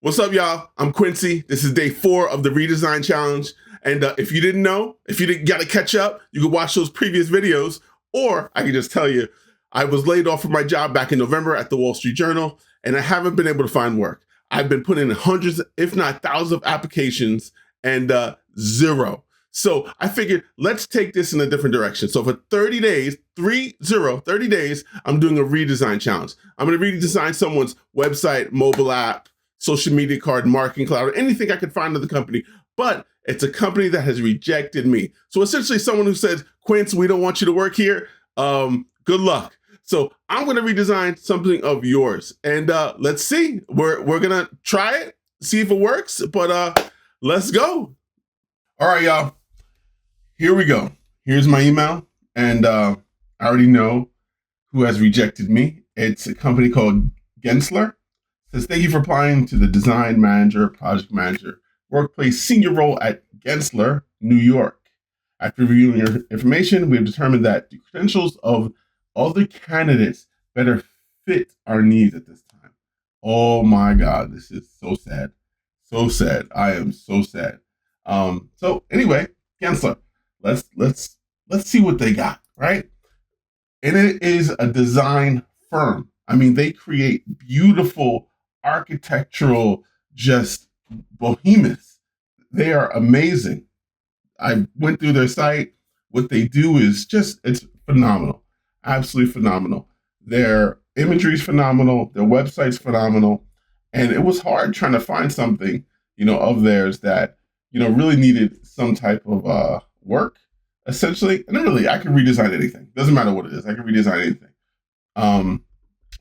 What's up, y'all? I'm Quincy. This is day 4 of the Redesign Challenge. And if you didn't know, if you didn't got to catch up, you can watch those previous videos, or I can just tell you, I was laid off from my job back in November at the Wall Street Journal, and I haven't been able to find work. I've been putting in hundreds, if not thousands of applications and zero. So I figured let's take this in a different direction. So for 30 days, 30 days, I'm doing a redesign challenge. I'm going to redesign someone's website, mobile app, social media card, marketing cloud, or anything I could find in the company. But it's a company that has rejected me. So essentially someone who says, Quince, we don't want you to work here. Good luck. So I'm going to redesign something of yours. And let's see. We're going to try it, see if it works. But let's go. All right, y'all. Here we go. Here's my email. And I already know who has rejected me. It's a company called Gensler. It says, thank you for applying to the design manager, project manager, workplace senior role at Gensler, New York. After reviewing your information, we have determined that the credentials of other candidates better fit our needs at this time. Oh my God, this is so sad. So sad. I am so sad. So anyway, Gensler, let's see what they got, right? And it is a design firm. I mean, they create beautiful architectural, just behemoths. They are amazing. I went through their site. What they do is it's phenomenal. Absolutely phenomenal. Their imagery is phenomenal. Their website's phenomenal. And it was hard trying to find something, of theirs that, really needed some type of work, essentially. And really, I could redesign anything. Doesn't matter what it is. I can redesign anything.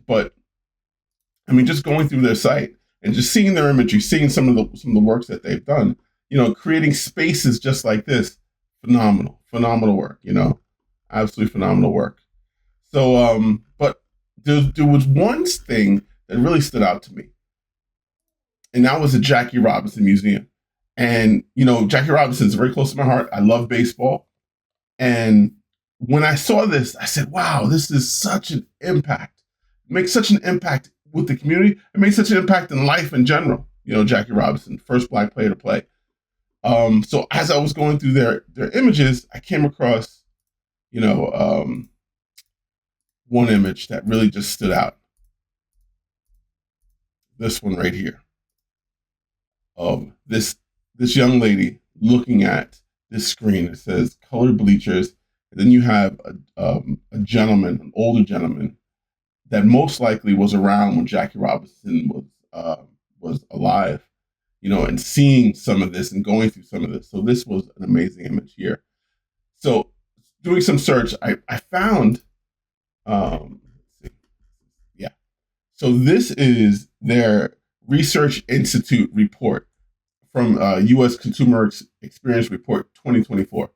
But I mean, just going through their site and just seeing their imagery, seeing some of the works that they've done, creating spaces just like this, phenomenal work, absolutely phenomenal work. So, but there was one thing that really stood out to me, and that was the Jackie Robinson Museum. And, Jackie Robinson is very close to my heart. I love baseball. And when I saw this, I said, wow, this is such an impact. It makes such an impact with the community. It makes such an impact in life in general. Jackie Robinson, first Black player to play. So as I was going through their images, I came across, one image that really just stood out. This one right here, of this young lady looking at this screen. It says colored bleachers. And then you have a gentleman, an older gentleman, that most likely was around when Jackie Robinson was alive, and seeing some of this and going through some of this. So this was an amazing image here. So doing some search, I found, let's see. Yeah. So this is their Research Institute report from U.S. Consumer Experience Report 2024.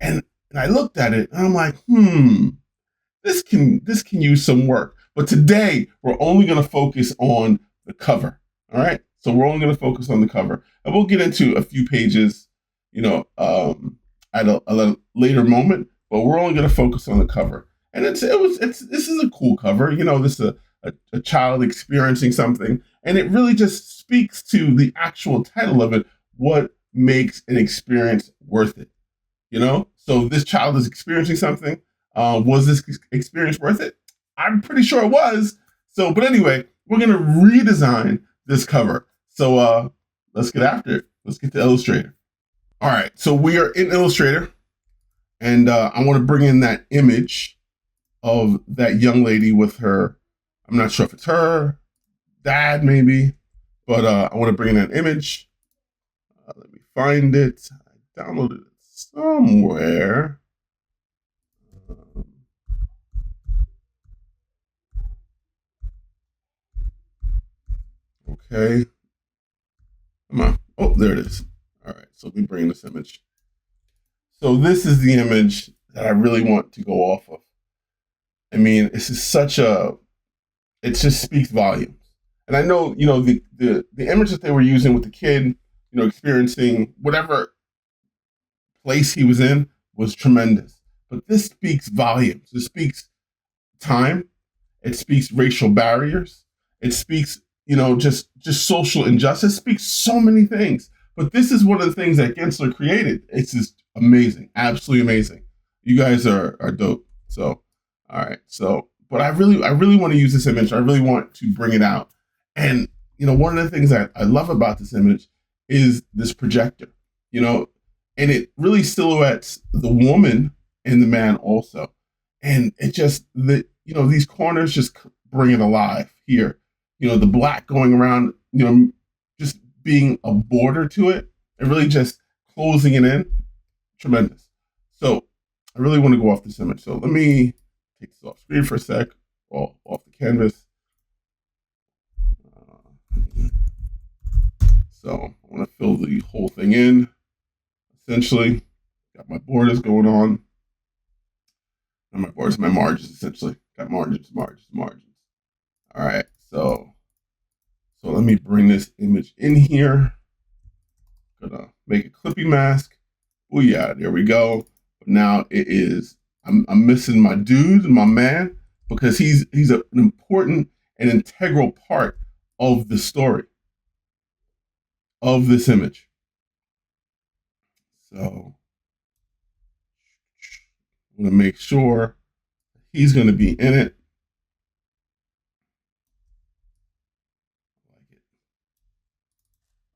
And I looked at it and I'm like, this can use some work. But today we're only going to focus on the cover. All right. So we're only going to focus on the cover, and we'll get into a few pages, at a later moment. But we're only going to focus on the cover. And this is a cool cover. This is a child experiencing something, and it really just speaks to the actual title of it. What makes an experience worth it? So this child is experiencing something. Was this experience worth it? I'm pretty sure it was. So, but anyway, we're going to redesign this cover. So let's get after it. Let's get to Illustrator. All right. So we are in Illustrator, and I want to bring in that image of that young lady with her. I'm not sure if it's her dad, maybe, but I want to bring in that image. Let me find it. I downloaded it somewhere. Okay. Come on. Oh, there it is. All right. So let me bring this image. So this is the image that I really want to go off of. I mean, this is it just speaks volumes. And I know, the image that they were using with the kid, experiencing whatever place he was in was tremendous. But this speaks volumes. It speaks time. It speaks racial barriers. It speaks just social injustice, speaks so many things. But this is one of the things that Gensler created. It's just amazing, absolutely amazing. You guys are dope. So, all right. So, but I really want to use this image. I really want to bring it out. And one of the things that I love about this image is this projector. And it really silhouettes the woman and the man also. And it just these corners just bring it alive here. The black going around, just being a border to it and really just closing it in. Tremendous. So I really want to go off this image. So let me take this off screen for a sec, off the canvas. So I want to fill the whole thing in, essentially. Got my borders going on. Not my borders, my margins, essentially. Got margins. All right, so let me bring this image in here. Gonna make a clippy mask. Oh yeah, there we go. But now it is, I'm missing my dude, my man, because he's an important and integral part of the story of this image. So I'm gonna make sure he's gonna be in it.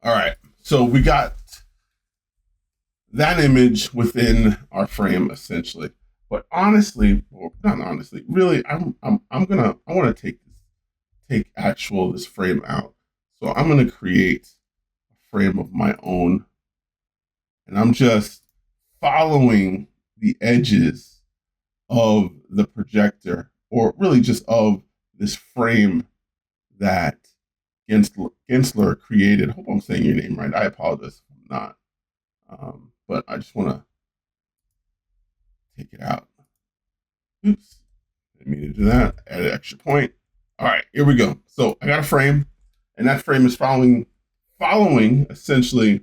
All right, so we got that image within our frame essentially. But honestly, or not honestly, really, I want to take this frame out. So I'm gonna create a frame of my own, and I'm just following the edges of the projector, or really just of this frame that Gensler created. I hope I'm saying your name right. I apologize if I'm not. But I just want to take it out. Oops. Didn't mean to do that. Add an extra point. All right, here we go. So I got a frame, and that frame is following essentially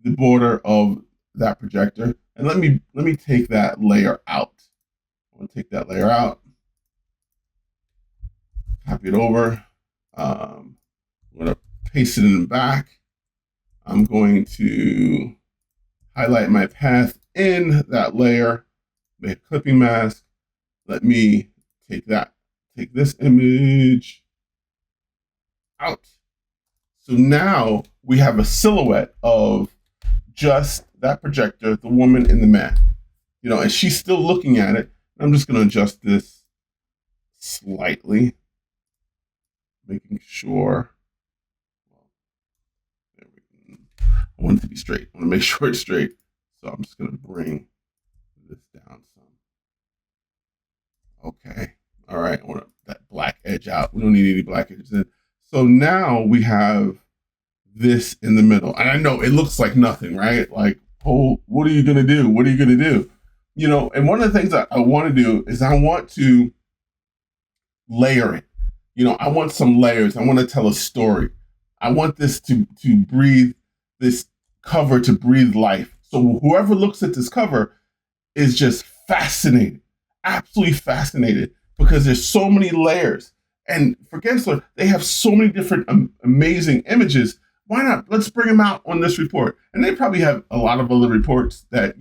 the border of that projector. And let me take that layer out. I want to take that layer out. Copy it over. I'm going to paste it in the back. I'm going to highlight my path in that layer, make a clipping mask. Let me take this image out. So now we have a silhouette of just that projector, the woman and the man, and she's still looking at it. I'm just going to adjust this slightly, making sure. I want it to be straight. I want to make sure it's straight. So I'm just going to bring this down some. Okay. All right. I want that black edge out. We don't need any black edges in. So now we have this in the middle. And I know it looks like nothing, right? Like, oh, what are you going to do? What are you going to do? And one of the things that I want to do is I want to layer it. I want some layers. I want to tell a story. I want this to breathe, this cover to breathe life. So whoever looks at this cover is just fascinated, absolutely fascinated, because there's so many layers. And for Gensler, they have so many different amazing images. Why not? Let's bring them out on this report. And they probably have a lot of other reports that,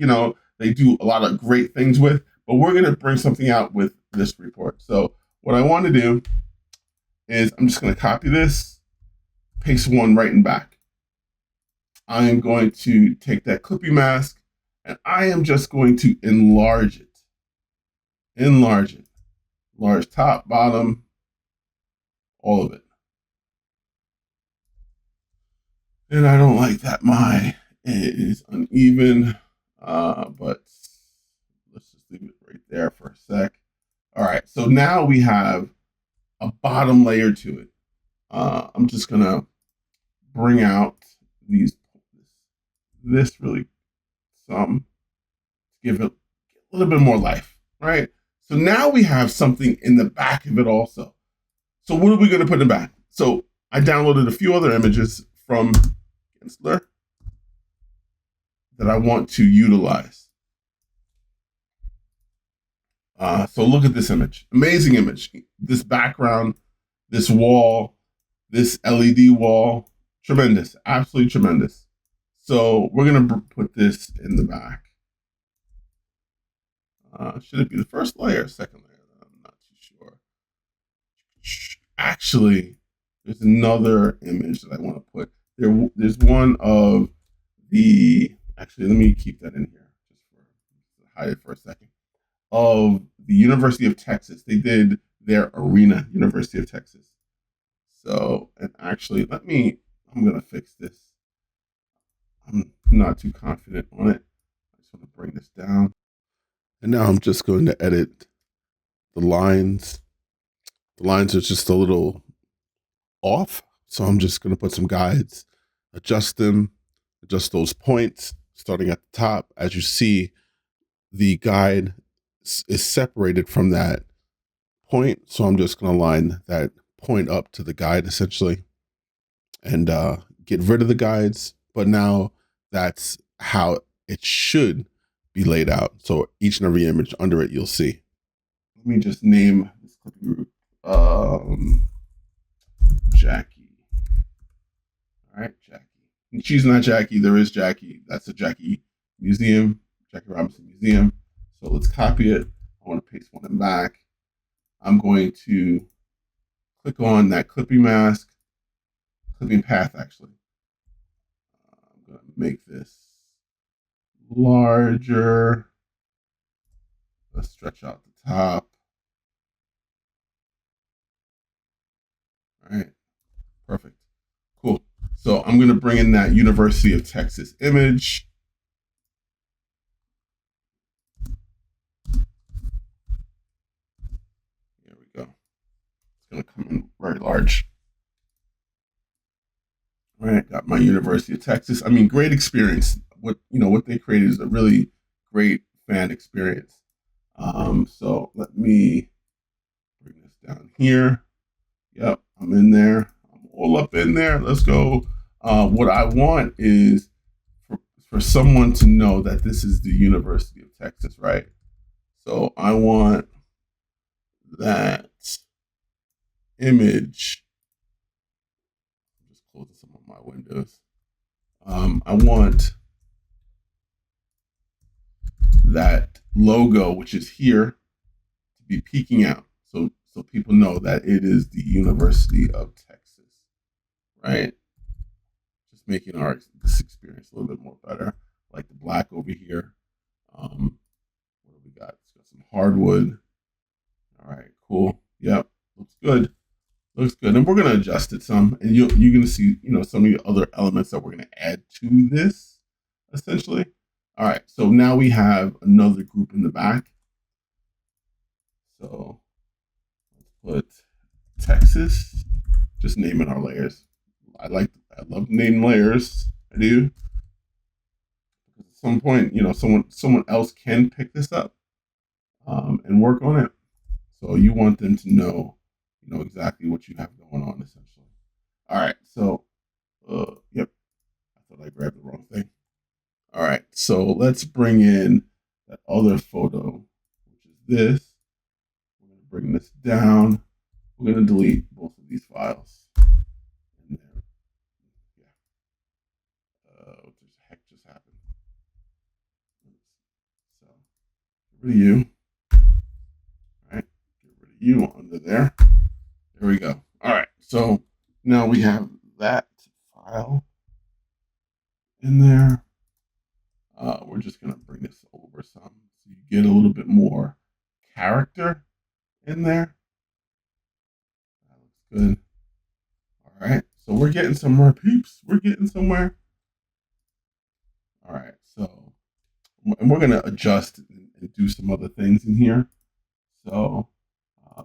they do a lot of great things with, but we're going to bring something out with this report. So what I want to do is I'm just going to copy this, paste one right in back. I am going to take that clippy mask and I am just going to enlarge it. Large top, bottom, all of it. And I don't like that it is uneven, but let's just leave it right there for a sec. All right, so now we have a bottom layer to it. I'm just gonna bring out this really some, give it a little bit more life, right? So now we have something in the back of it also. So what are we gonna put in the back? So I downloaded a few other images from Gensler that I want to utilize. So look at this image, amazing image. This background, this wall, this LED wall, tremendous, absolutely tremendous. So we're gonna put this in the back. Should it be the first layer or second layer? I'm not too sure. Actually, there's another image that I want to put. There's one of the, actually, let me keep that in here just for hide it for a second. Of the University of Texas. They did their arena, University of Texas. So, and actually, I'm going to fix this. I'm not too confident on it. I just want to bring this down. And now I'm just going to edit the lines. The lines are just a little off. So I'm just going to put some guides, adjust them, adjust those points, starting at the top. As you see, the guide is separated from that point. So I'm just going to line that point up to the guide essentially and get rid of the guides. But now that's how it should be laid out. So each and every image under it, you'll see. Let me just name this clipping group Jackie. All right, Jackie. And she's not Jackie. There is Jackie. That's a Jackie Museum, Jackie Robinson Museum. So let's copy it. I want to paste one in back. I'm going to click on that clipping mask, clipping path actually. I'm going to make this larger. Let's stretch out the top. All right, perfect, cool. So I'm going to bring in that University of Texas image. There we go. It's going to come in very large. All right, got my University of Texas. I mean, great experience. What they created is a really great fan experience. So let me bring this down here. Yep, I'm in there. I'm all up in there. Let's go. What I want is for someone to know that this is the University of Texas, right? So I want that image. Just closing some of my windows. I want that logo, which is here, to be peeking out. So people know that it is the University of Texas, right? Just making this experience a little bit more better. Like the black over here. What do we got? It's got some hardwood. All right, cool. Yep, looks good. Looks good. And we're gonna adjust it some, and you're gonna see, some of the other elements that we're gonna add to this, essentially. All right, so now we have another group in the back. So let's put Texas, just naming our layers. I love naming layers. I do. At some point, someone else can pick this up and work on it. So you want them to know, exactly what you have going on, essentially. All right, so, yep, I thought I grabbed the wrong thing. All right, so let's bring in that other photo, which is this. We're going to bring this down. We're going to delete both of these files. And there, yeah. What the heck just happened? So, get rid of you. All right, get rid of you under there. There we go. All right, so now we have that file in there. We're just going to bring this over some so you get a little bit more character in there. That looks good. All right, so we're getting somewhere, peeps. We're getting somewhere. All right, so, and we're going to adjust and do some other things in here. So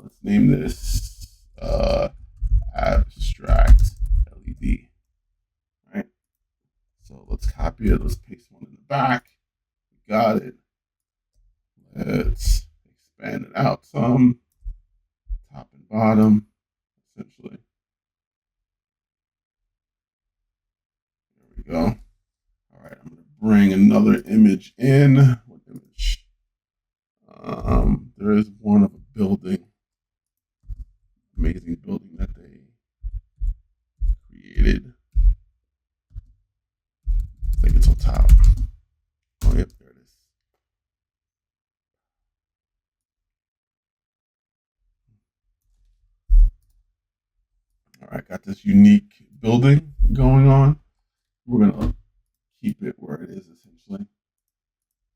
let's name this abstract LED. Right. So let's copy it. Let's paste one in the back. We got it. Let's expand it out some. Top and bottom, essentially. There we go. All right, I'm going to bring another image in. What image? There is one of a building. amazing building that they created. I think it's on top. Oh, yep, there it is. All right, got this unique building going on. We're gonna keep it where it is essentially.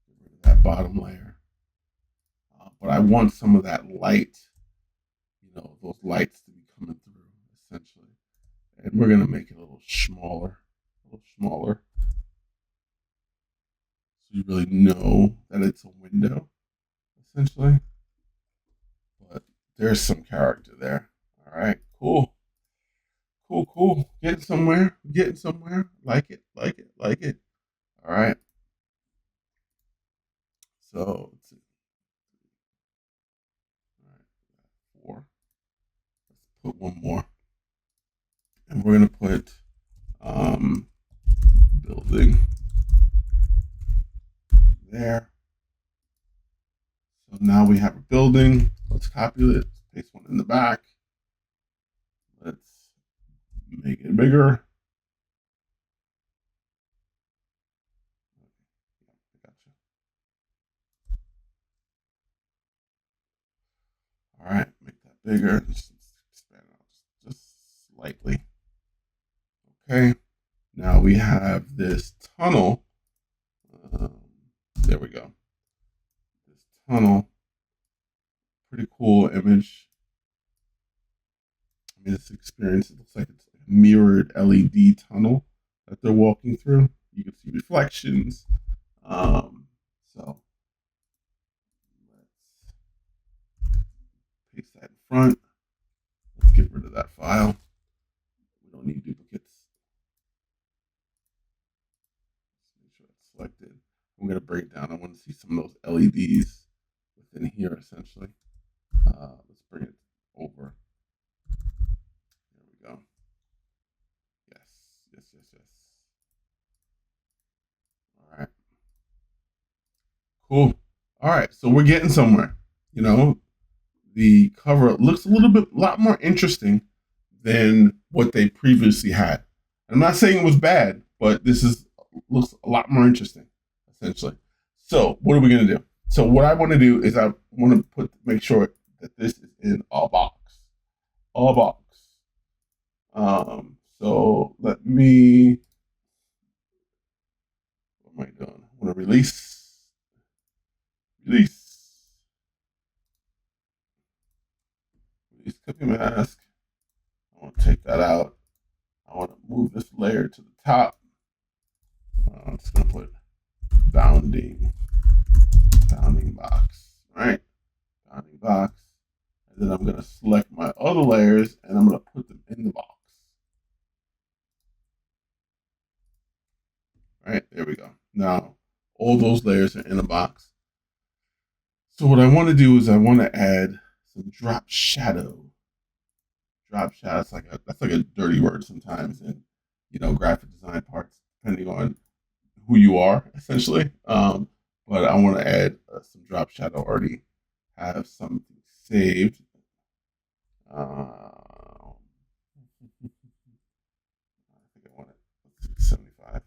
Get rid of that bottom layer. But I want some of that light, those lights to be coming through essentially. And we're gonna make it a little smaller. So you really know that it's a window, essentially. But there's some character there. All right, cool. Getting somewhere. Like it. All right. So let's see. All right, 4. Let's put one more. And we're gonna put building there. So now we have a building. Let's copy it. Paste one in the back. Let's make it bigger. Gotcha. All right, make that bigger. Just expand out just slightly. Okay. Now we have this tunnel. There we go. This tunnel. Pretty cool image. I mean, this experience, it looks like it's a mirrored LED tunnel that they're walking through. You can see reflections. So let's paste that in front. Let's get rid of that file. We don't need duplicates. Let's make sure it's selected. I'm going to break it down. I want to see some of those LEDs within here, essentially. Let's bring it over. There we go. Yes. All right. Cool. All right. So we're getting somewhere. The cover looks a lot more interesting than what they previously had. I'm not saying it was bad, but looks a lot more interesting, essentially. So what are we going to do? So what I want to do is I want to make sure that this is in a box. So let me, what am I doing? I want to release. Cookie mask. I want to take that out. I want to move this layer to the top. I'm just going to put bounding box, right? Bounding box. And then I'm going to select my other layers and I'm going to put them in the box. All right, there we go. Now, all those layers are in a box. So what I want to do is I want to add some drop shadow. Drop shadow, that's like a dirty word sometimes in, graphic design parts, depending on who you are, essentially. But I want to add some drop shadow. Already have something saved. I think I want it. Let's see, 75. Let's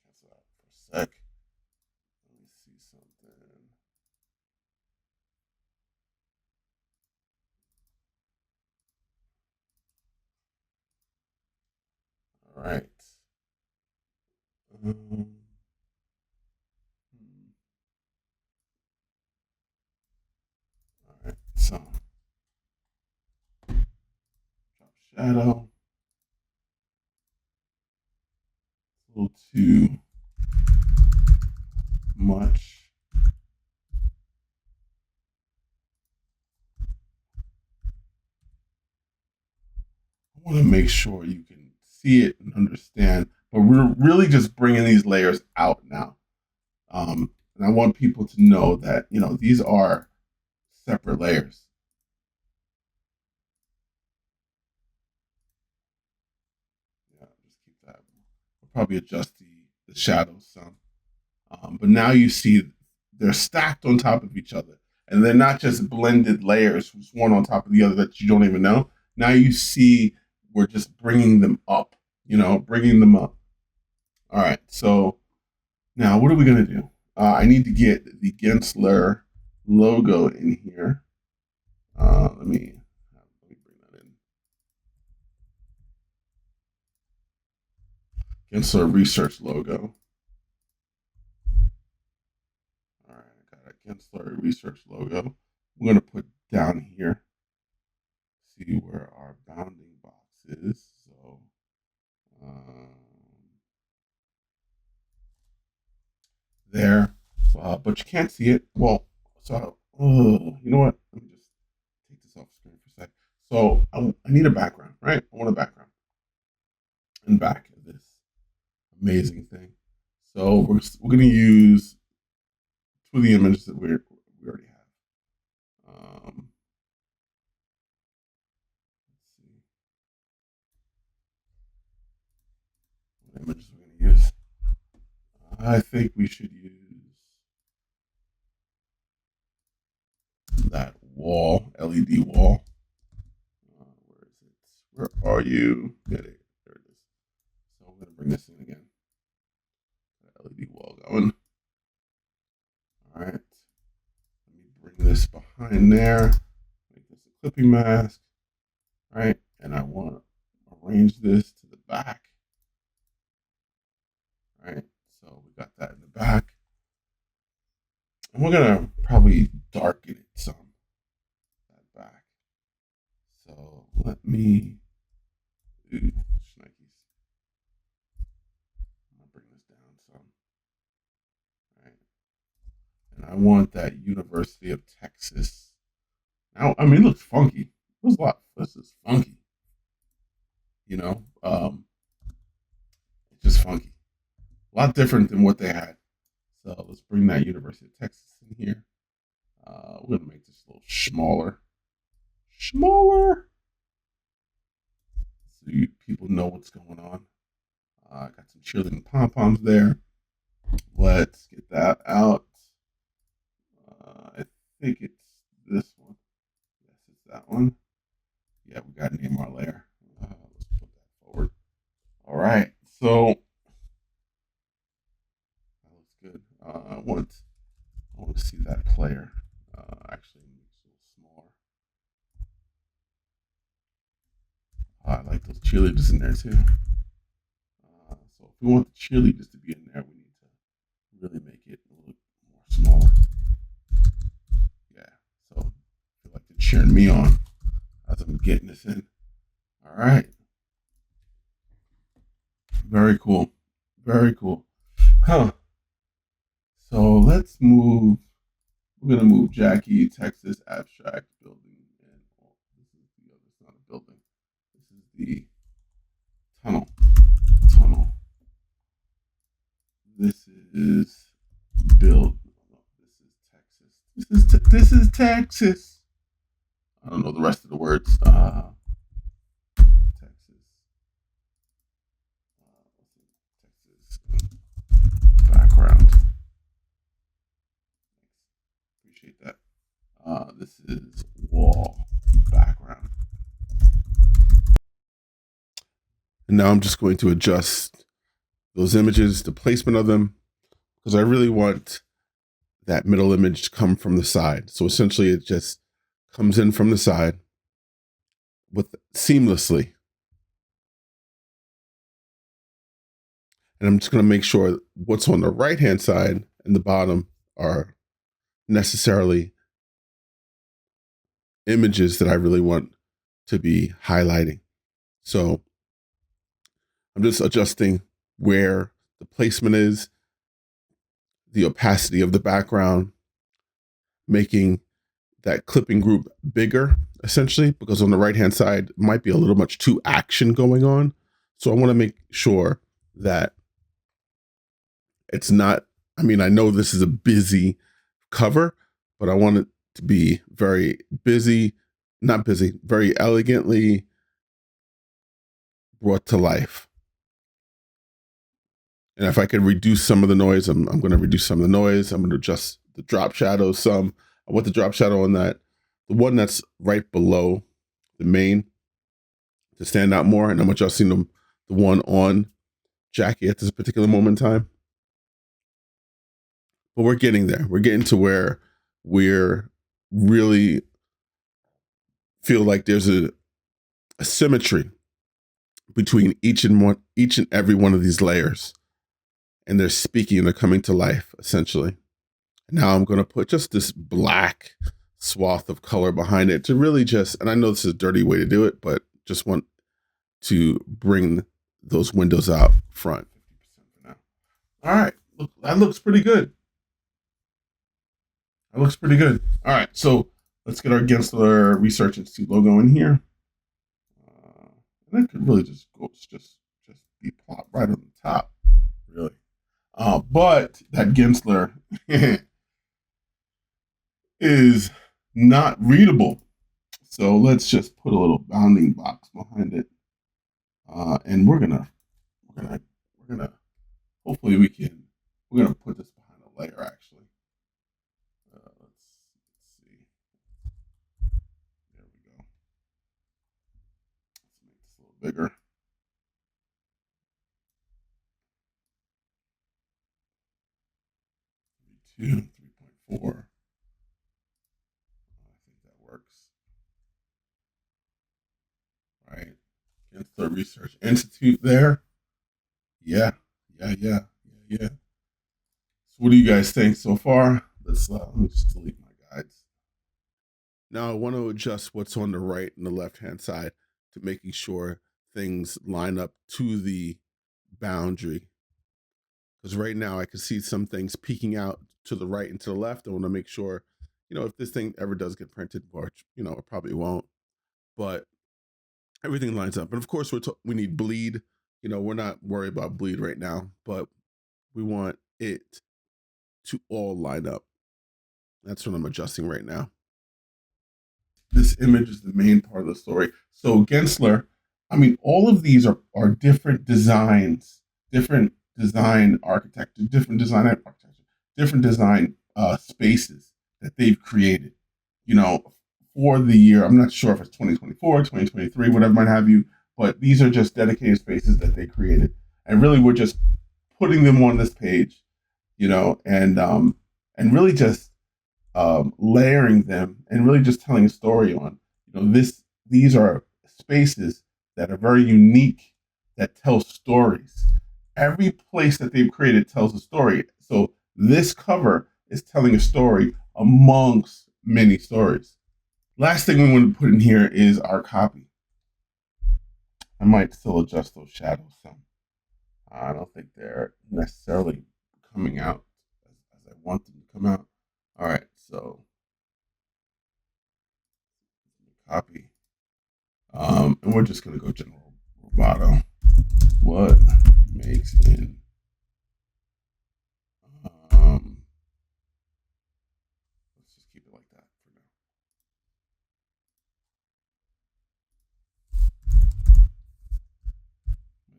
cancel out for a sec. Let me see something. All right. All right. So, drop shadow. A little too much. I want to make sure you can see it and understand, but we're really just bringing these layers out now. And I want people to know that, these are separate layers. Yeah, just keep that. We'll probably adjust the shadows some. But now you see they're stacked on top of each other. And they're not just blended layers, one on top of the other that you don't even know. Now you see we're just bringing them up, bringing them up. All right, so now what are we going to do? I need to get the Gensler logo in here. Let me bring that in. Gensler research logo. All right, I got a Gensler research logo. I'm going to put down here, see where our bounding box is. So, there, but you can't see it. Well, so you know what? Let me just take this off screen for a sec. So I need a background, right? I want a background and back of this amazing thing. So we're going to use two of the images that we already have. Let's see what images we're going to use. I think we should use that wall, LED wall. Where is it? Where are you? There it is. So I'm going to bring this in again. LED wall going. All right. Let me bring this behind there. Make this a clipping mask. All right. And I want to arrange this to the back. All right. So we got that in the back. And we're going to probably darken it some. That back. So let me do Schnikes. I'm going to bring this down some. All right. And I want that University of Texas. Now, I mean, it looks funky. There's a lot. This is funky. It's just funky. A lot different than what they had. So let's bring that University of Texas in here. We're gonna make this a little smaller. Smaller. So people know what's going on. I got some cheerleading pom-poms there. Let's get that out. I think it's this one. Yes, it's that one. Yeah, we got to name our layer. Let's put that forward. All right, so that looks good. I want to see that player. Actually, it's a little smaller. I like those cheerleaders in there too. So if we want the cheerleaders to be in there, we need to really make it a little more smaller. Yeah, so I feel like they're cheering me on as I'm getting this in. All right. Very cool. Very cool. Huh. So let's move. We're going to move Jackie, Texas Abstract Building. And this is the other, it's not a building. This is the tunnel. Tunnel. This is build. This is Texas. This is Texas. I don't know the rest of the words. Texas. Texas background. Appreciate that. This is wall background. And now I'm just going to adjust those images, the placement of them, because I really want that middle image to come from the side. So essentially it just comes in from the side with seamlessly. And I'm just going to make sure what's on the right-hand side and the bottom are necessarily images that I really want to be highlighting. So I'm just adjusting where the placement is, the opacity of the background, making that clipping group bigger, essentially, because on the right-hand side might be a little much too action going on. So I want to make sure that it's not, I mean, I know this is a busy cover, but I want it to be very busy, not busy, very elegantly brought to life. And if I could reduce some of the noise, I'm going to reduce some of the noise. I'm going to adjust the drop shadows some. I want the drop shadow on that, the one that's right below the main, to stand out more. And I want y'all seeing the one on Jackie at this particular moment in time. But we're getting there. We're getting to where we're really feel like there's a symmetry between each and every one of these layers, and they're speaking and they're coming to life essentially. Now I'm going to put just this black swath of color behind it to really just, and I know this is a dirty way to do it, but just want to bring those windows out front. All right, look, that looks pretty good. That looks pretty good. All right, so let's get our Gensler Research Institute logo in here. And that could really just be plopped right on the top, really. But that Gensler is not readable. So let's just put a little bounding box behind it. And we're gonna, hopefully we're gonna put this behind a layer actually. Let's see. There we go. Let's make this a little bigger. 3.4. I think that works. Right. Gensler Research Institute there. Yeah. So what do you guys think so far? Let me just delete my guides. Now I want to adjust what's on the right and the left-hand side to making sure things line up to the boundary. Because right now I can see some things peeking out to the right and to the left. I want to make sure, if this thing ever does get printed, which, it probably won't, but everything lines up. And of course we need bleed. We're not worried about bleed right now, but we want it to all line up. That's what I'm adjusting right now. This image is the main part of the story. So Gensler, all of these are different designs, different design architecture, different design spaces that they've created, for the year. I'm not sure if it's 2024, 2023, whatever might have you, but these are just dedicated spaces that they created. And really we're just putting them on this page, and really just layering them and really just telling a story on, these are spaces that are very unique, that tell stories. Every place that they've created tells a story. So this cover is telling a story amongst many stories. Last thing we want to put in here is our copy. I might still adjust those shadows some. I don't think they're necessarily coming out as I want them to come out. All right, so copy. And we're just going to go general Roboto. What makes in let's just keep it like that for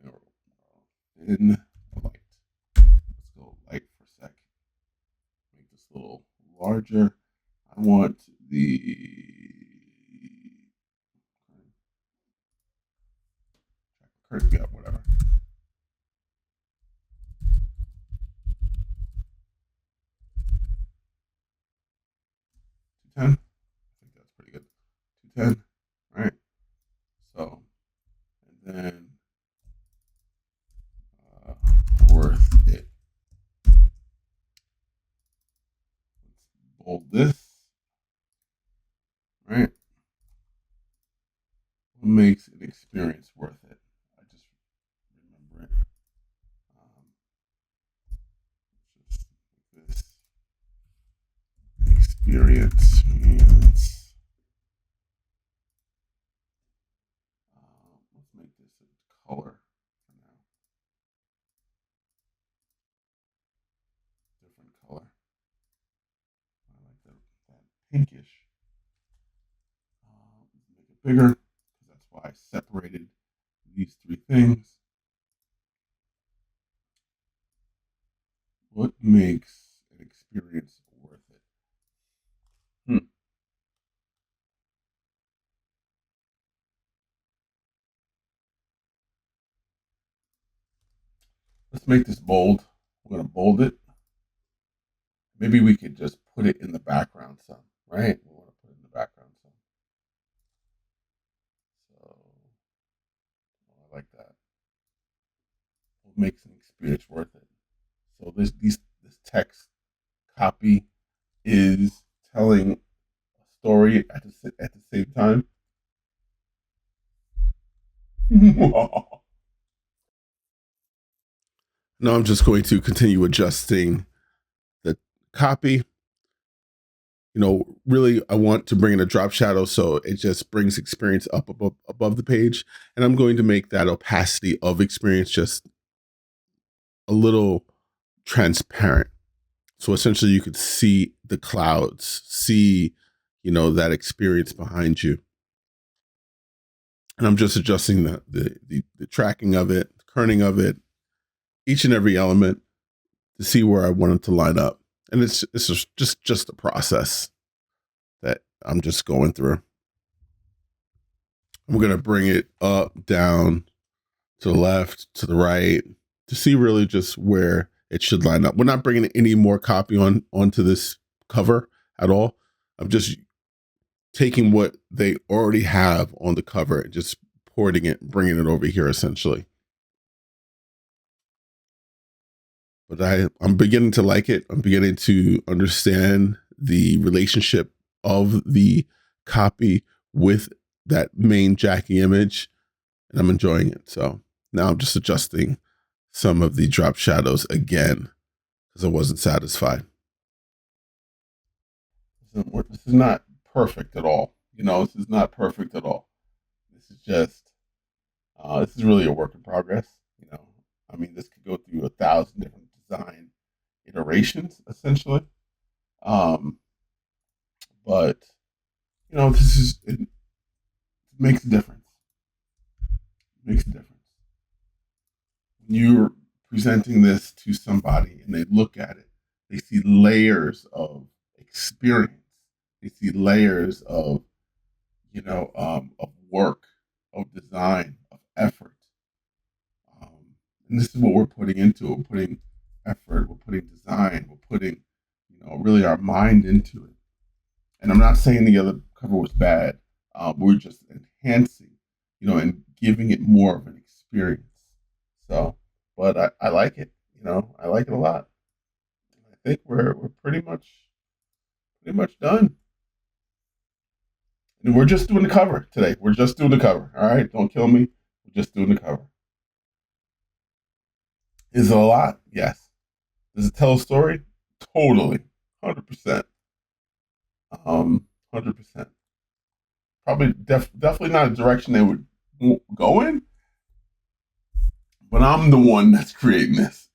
now. In light. Let's go light for a sec. Make this a little larger. I want the yeah, whatever. 210. I think that's pretty good. 210. All right. So, and then worth it. Let's bold this. Right. What makes an experience worth it? I just remember it. Just this experience means. Let's make this a color for now. Different color. I like that pinkish. Make it bigger, because that's why I separated these three things. What makes an experience worth it? Let's make this bold. We're going to bold it. Maybe we could just put it in the background some, right? We want to put it in the background some. So I like that. We'll make some experience worth it. So this text copy is telling a story at the same time. Now I'm just going to continue adjusting the copy. You know, really, I want to bring in a drop shadow so it just brings experience up above the page. And I'm going to make that opacity of experience just a little transparent. So essentially you could see the clouds, see, you know, that experience behind you. And I'm just adjusting the tracking of it, the kerning of it, each and every element to see where I want it to line up. And it's just a process that I'm just going through. I'm going to bring it up, down, to the left, to the right, to see really just where it should line up. We're not bringing any more copy onto this cover at all. I'm just taking what they already have on the cover and just porting it, bringing it over here essentially. But I'm beginning to like it. I'm beginning to understand the relationship of the copy with that main Jackie image, and I'm enjoying it. So now I'm just adjusting some of the drop shadows again because I wasn't satisfied. This is not perfect at all. You know, this is not perfect at all. This is just, this is really a work in progress. You know, I mean, this could go through 1,000 different design iterations, essentially. But, you know, it makes a difference. It makes a difference. When you're presenting this to somebody and they look at it, they see layers of experience. They see layers of, you know, of work, of design, of effort. And this is what we're putting into it. We're putting effort, we're putting design, we're putting, you know, really our mind into it. And I'm not saying the other cover was bad. We're just enhancing, you know, and giving it more of an experience. So, but I like it. You know, I like it a lot. I think we're pretty much done. And we're just doing the cover today. We're just doing the cover. All right, don't kill me. We're just doing the cover. Is it a lot? Yes. Does it tell a story? Totally, 100%. 100%. Probably definitely not a direction they would go in. But I'm the one that's creating this.